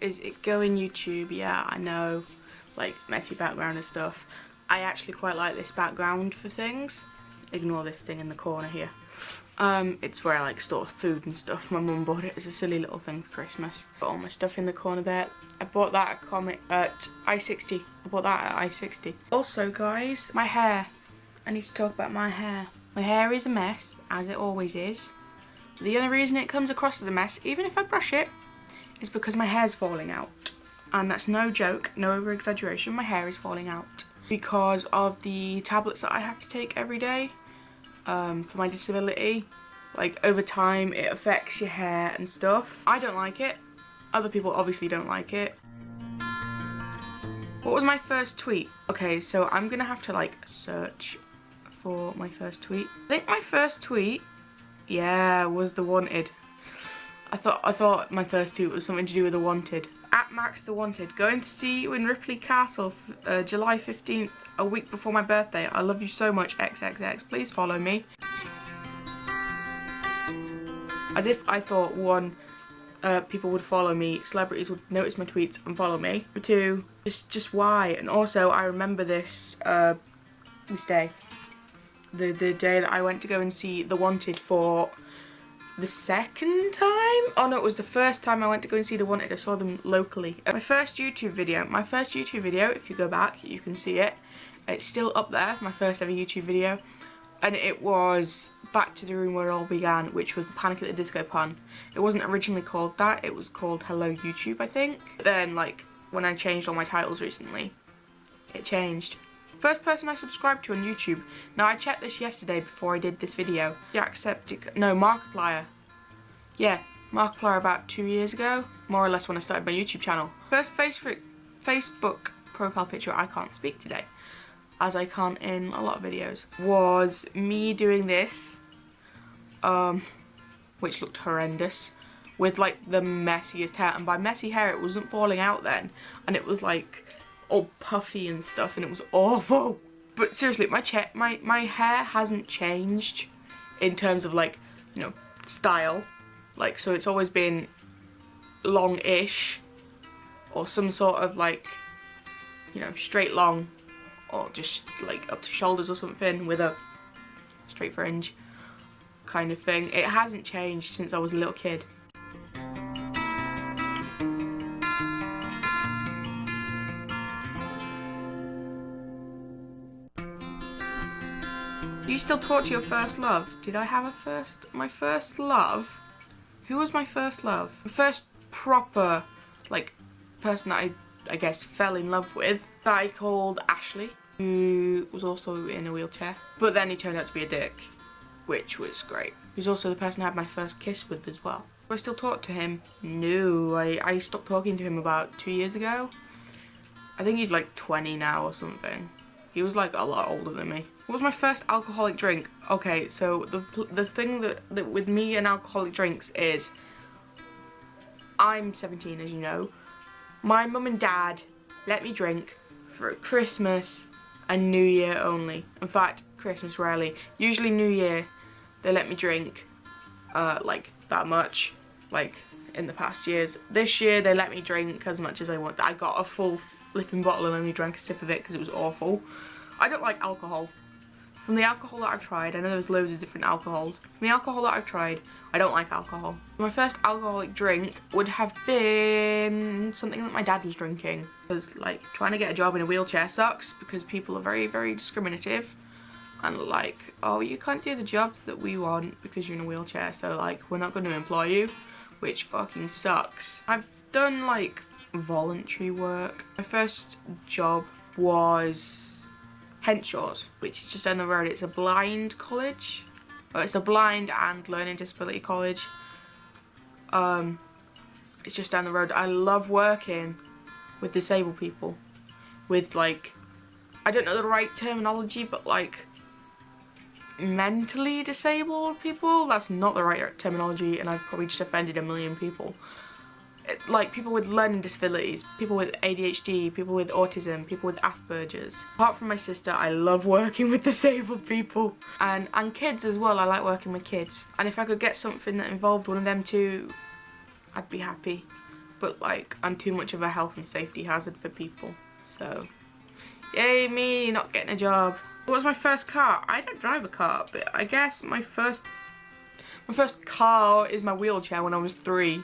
is it go in YouTube? Yeah, I know, like messy background and stuff. I actually quite like this background for things. Ignore this thing in the corner here. It's where I like store food and stuff. My mum bought it as a silly little thing for Christmas. Got all my stuff in the corner there. I bought that at I-60. I bought that at I-60. Also guys, my hair. I need to talk about my hair. My hair is a mess, as it always is. The only reason it comes across as a mess, even if I brush it, is because my hair's falling out. And that's no joke, no over exaggeration, my hair is falling out. Because of the tablets that I have to take every day. For my disability, like over time it affects your hair and stuff. I don't like it. Other people obviously don't like it. What was my first tweet? Okay, so I'm gonna have to like search for my first tweet. I think my first tweet, yeah, was the wanted. I thought my first tweet was something to do with the wanted. At Max the Wanted, going to see you in Ripley Castle, July 15th, a week before my birthday. I love you so much, XXX. Please follow me. As if I thought, one, people would follow me, celebrities would notice my tweets and follow me. Two, just why? And also, I remember this day. The day that I went to go and see The Wanted for the second time? Oh no, it was the first time I went to go and see The Wanted. I saw them locally. My first YouTube video, if you go back, you can see it. It's still up there, my first ever YouTube video. And it was Back to the Room Where It All Began, which was the Panic at the Disco pun. It wasn't originally called that, it was called Hello YouTube, I think. But then, like, when I changed all my titles recently, it changed. First person I subscribed to on YouTube. Now I checked this yesterday before I did this video. Jacksepticeye, no, Markiplier. Yeah, Markiplier about 2 years ago, more or less when I started my YouTube channel. First Facebook profile picture, I can't speak today, as I can't in a lot of videos, was me doing this, which looked horrendous, with like the messiest hair. And by messy hair, it wasn't falling out then, and it was like all puffy and stuff, and it was awful. But seriously, my hair hasn't changed in terms of like, you know, style. Like, so it's always been long-ish, or some sort of like, you know, straight long, or just like up to shoulders or something with a straight fringe kind of thing. It hasn't changed since I was a little kid. Do you still talk to your first love? Did I have my first love? Who was my first love? The first proper, like, person that I guess fell in love with, a guy called Ashley, who was also in a wheelchair. But then he turned out to be a dick, which was great. He was also the person I had my first kiss with as well. Do I still talk to him? No, I stopped talking to him about 2 years ago. I think he's like 20 now or something. He was like a lot older than me. What was my first alcoholic drink? Okay, so the thing that with me and alcoholic drinks is, I'm 17 as you know. My mum and dad let me drink for Christmas and New Year only. In fact, Christmas rarely. Usually New Year they let me drink like that much, like in the past years. This year they let me drink as much as I want. I got a full flipping bottle and only drank a sip of it because it was awful. I don't like alcohol. From the alcohol that I've tried, I know there's loads of different alcohols. From the alcohol that I've tried, I don't like alcohol. My first alcoholic drink would have been something that my dad was drinking. Because like, trying to get a job in a wheelchair sucks because people are very, very discriminative. And like, oh, you can't do the jobs that we want because you're in a wheelchair, so like, we're not going to employ you, which fucking sucks. I've done like voluntary work. My first job was Henshaw's, which is just down the road. It's a blind college. It's a blind and learning disability college. It's just down the road. I love working with disabled people. With like, I don't know the right terminology, but like mentally disabled people. That's not the right terminology, and I've probably just offended a million people. Like people with learning disabilities, people with ADHD, people with autism, people with Asperger's. Apart from my sister, I love working with disabled people. And kids as well, I like working with kids. And if I could get something that involved one of them too, I'd be happy. but like I'm too much of a health and safety hazard for people. So, yay me, not getting a job. What was my first car? I don't drive a car, but I guess my first car is my wheelchair when I was 3,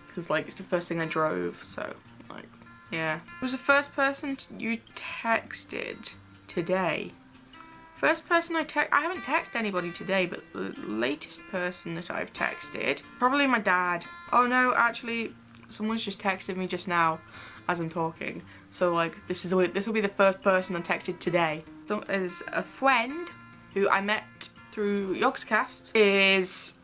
because like it's the first thing I drove. So like, yeah. Who was the first person you texted today? First person I haven't texted anybody today, but the latest person that I've texted, probably my dad. Oh no, actually, someone's just texted me just now as I'm talking. So like, this will be the first person I texted today. So as a friend who I met through Yogscast is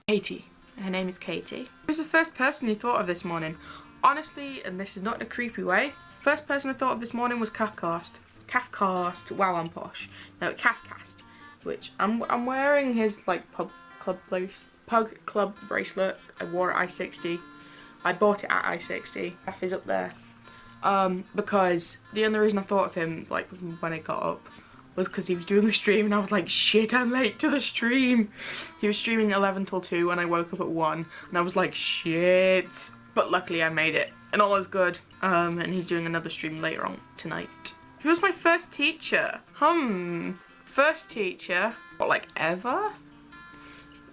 Katie. Her name is Katie. Who's the first person you thought of this morning? Honestly, and this is not in a creepy way, first person I thought of this morning was Kafcast. Kafcast, wow, I'm posh. No, Kafcast, which I'm wearing his like pug club bracelet. I wore it at I-60. I bought it at I-60. Kaf is up there. Because the only reason I thought of him like when I got up was because he was doing a stream and I was like, shit, I'm late to the stream. He was streaming 11 till 2 and I woke up at 1 and I was like, shit. But luckily I made it and all is good. And he's doing another stream later on tonight. Who was my first teacher? First teacher, what, like ever?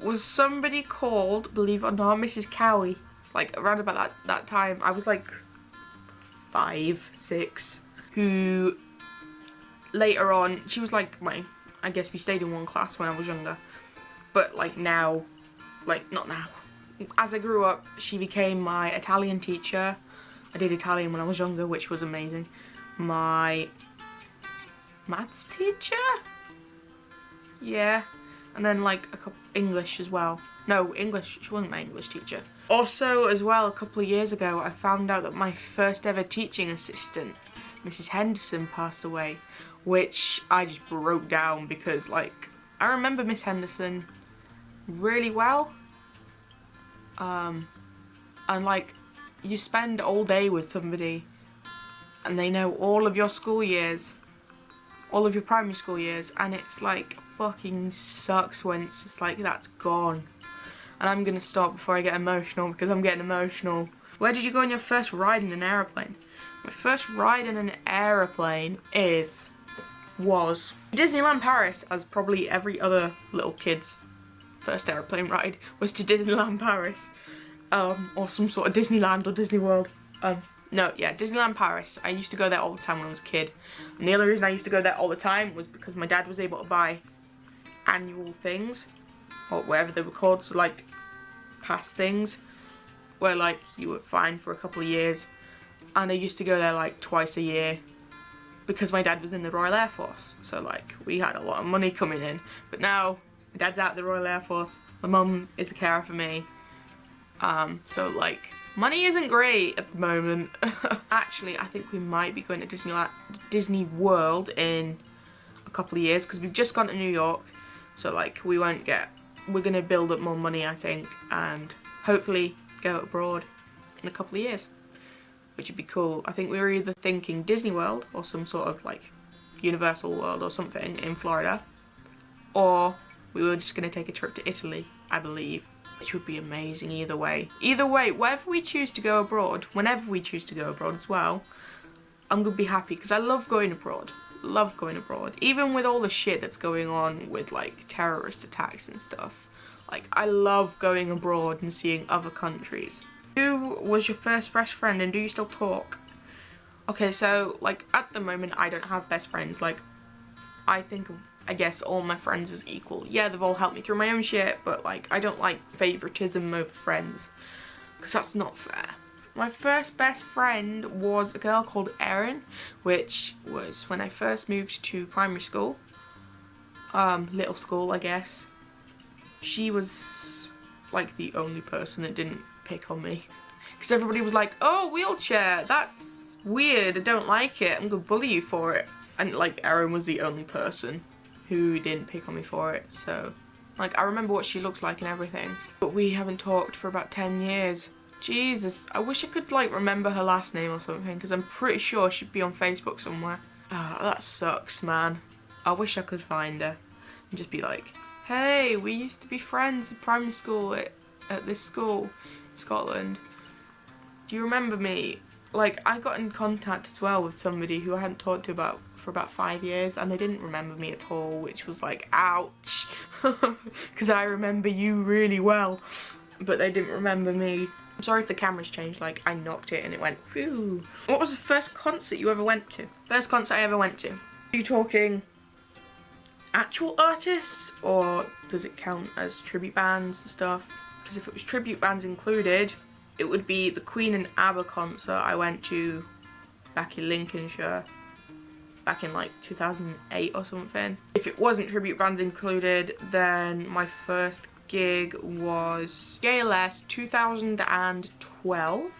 Was somebody called, believe it or not, Mrs. Cowie. Like around about that time, I was like 5, 6, who later on, she was like I guess we stayed in one class when I was younger. But like now, like not now. As I grew up, she became my Italian teacher. I did Italian when I was younger, which was amazing. My maths teacher? Yeah. And then like a couple English as well. No, English, she wasn't my English teacher. Also as well, a couple of years ago, I found out that my first ever teaching assistant, Mrs. Henderson, passed away, which I just broke down because like, I remember Miss Henderson really well. And like, you spend all day with somebody and they know all of your school years, all of your primary school years, and it's like fucking sucks when it's just like that's gone. And I'm gonna stop before I get emotional because I'm getting emotional. Where did you go on your first ride in an aeroplane? My first ride in an aeroplane was Disneyland Paris, as probably every other little kid's first aeroplane ride was to Disneyland Paris. Or some sort of Disneyland or Disney World. No, yeah, Disneyland Paris. I used to go there all the time when I was a kid. And the only reason I used to go there all the time was because my dad was able to buy annual things, or whatever they were called, so like pass things, where like you were fine for a couple of years. And I used to go there like twice a year because my dad was in the Royal Air Force. So like we had a lot of money coming in. But now my dad's out of the Royal Air Force. My mum is a carer for me. So like money isn't great at the moment. Actually, I think we might be going to Disney World in a couple of years because we've just gone to New York. So like we're gonna build up more money, I think, and hopefully go abroad in a couple of years, which would be cool. I think we were either thinking Disney World or some sort of like Universal World or something in Florida, or we were just gonna take a trip to Italy, I believe, which would be amazing either way. Either way, wherever we choose to go abroad, whenever we choose to go abroad as well, I'm gonna be happy because I love going abroad. Love going abroad. Even with all the shit that's going on with like terrorist attacks and stuff. Like, I love going abroad and seeing other countries. Who was your first best friend and do you still talk? Okay, so like at the moment I don't have best friends. Like, I think of, I guess, all my friends as equal. Yeah, they've all helped me through my own shit, but like I don't like favoritism over friends because that's not fair. My first best friend was a girl called Erin, which was when I first moved to primary school. Little school, I guess. She was like the only person that didn't pick on me. Because everybody was like, oh, wheelchair, that's weird, I don't like it, I'm gonna bully you for it. And like Erin was the only person who didn't pick on me for it, so. Like, I remember what she looks like and everything. But we haven't talked for about 10 years. Jesus, I wish I could like remember her last name or something because I'm pretty sure she'd be on Facebook somewhere. Oh, that sucks, man. I wish I could find her and just be like, hey, we used to be friends in primary school at this school in Scotland. do you remember me? Like, I got in contact as well with somebody who I hadn't talked to for about 5 years, and they didn't remember me at all, which was like, ouch. Because I remember you really well, but they didn't remember me. I'm sorry if the camera's changed, like, I knocked it and it went, whew. What was the first concert you ever went to? First concert I ever went to. Are you talking actual artists, or does it count as tribute bands and stuff? Because if it was tribute bands included, it would be the Queen and ABBA concert I went to back in Lincolnshire, back in like 2008 or something. If it wasn't tribute bands included, then my first gig was JLS 2012.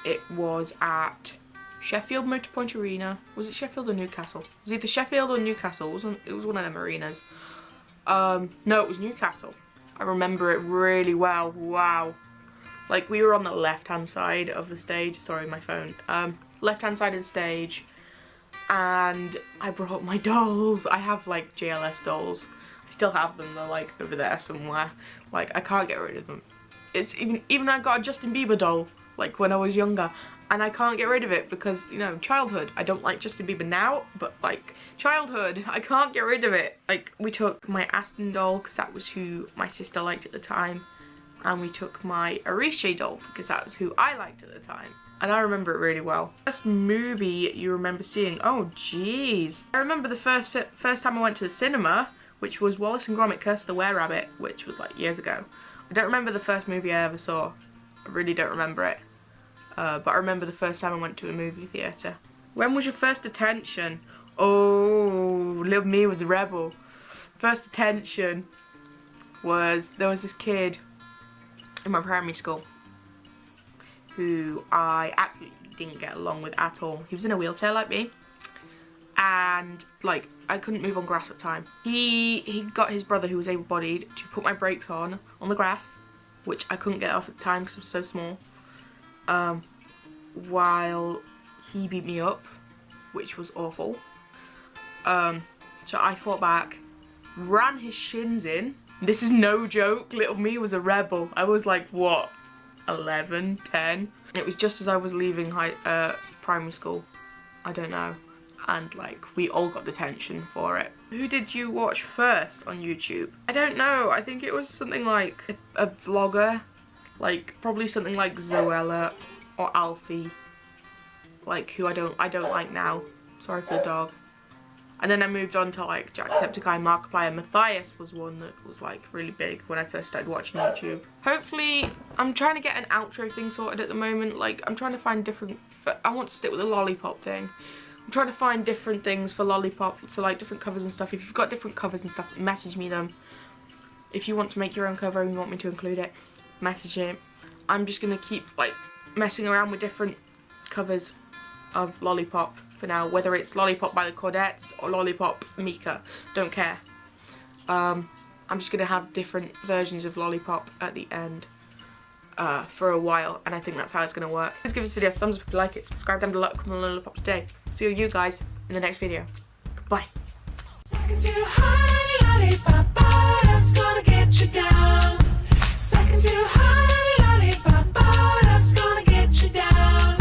It was at Sheffield Motorpoint Arena. Was it Sheffield or Newcastle? It was either Sheffield or Newcastle. It was one of them arenas. No, it was Newcastle. I remember it really well. Wow. Like, we were on the left-hand side of the stage. Sorry, my phone. Left-hand side of the stage. And I brought my dolls. I have, like, JLS dolls. I still have them. They're, like, over there somewhere. Like, I can't get rid of them. It's even I got a Justin Bieber doll, like, when I was younger. And I can't get rid of it because, you know, childhood. I don't like Justin Bieber now, but, like, childhood. I can't get rid of it. Like, we took my Aston doll because that was who my sister liked at the time. And we took my Arishi doll because that was who I liked at the time. And I remember it really well. First movie you remember seeing? Oh, jeez. I remember the first time I went to the cinema, which was Wallace and Gromit: Curse of the Were-Rabbit, which was like years ago. I don't remember the first movie I ever saw. I really don't remember it. But I remember the first time I went to a movie theatre. When was your first attention? Oh, little me was a rebel. First attention was, there was this kid in my primary school who I absolutely didn't get along with at all. He was in a wheelchair like me, and like I couldn't move on grass at the time. He got his brother, who was able-bodied, to put my brakes on the grass, which I couldn't get off at the time because I was so small, while he beat me up, which was awful. So I fought back, ran his shins in. This is no joke, little me was a rebel. I was like, what, 11, 10? It was just as I was leaving primary school, I don't know. And like, we all got detention for it. Who did you watch first on YouTube? I don't know, I think it was something like a vlogger. Like, probably something like Zoella or Alfie. Like, who I don't like now. Sorry for the dog. And then I moved on to like Jacksepticeye, Markiplier. Matthias was one that was like really big when I first started watching YouTube. Hopefully, I'm trying to get an outro thing sorted at the moment. Like, I'm trying to find different, I want to stick with the lollipop thing. I'm trying to find different things for lollipop, so like different covers and stuff. If you've got different covers and stuff, message me them. If you want to make your own cover and you want me to include it, message it. I'm just gonna keep like messing around with different covers of lollipop for now, whether it's Lollipop by the Cordettes or Lollipop Mika, don't care. I'm just gonna have different versions of Lollipop at the end for a while, and I think that's how it's gonna work. Please give this video a thumbs up if you like it, subscribe down below, comment on Lollipop today. See you guys in the next video. Goodbye. Second to honey, lollipop, love's gonna get you down. Second to honey, lollipop, love's gonna get you down.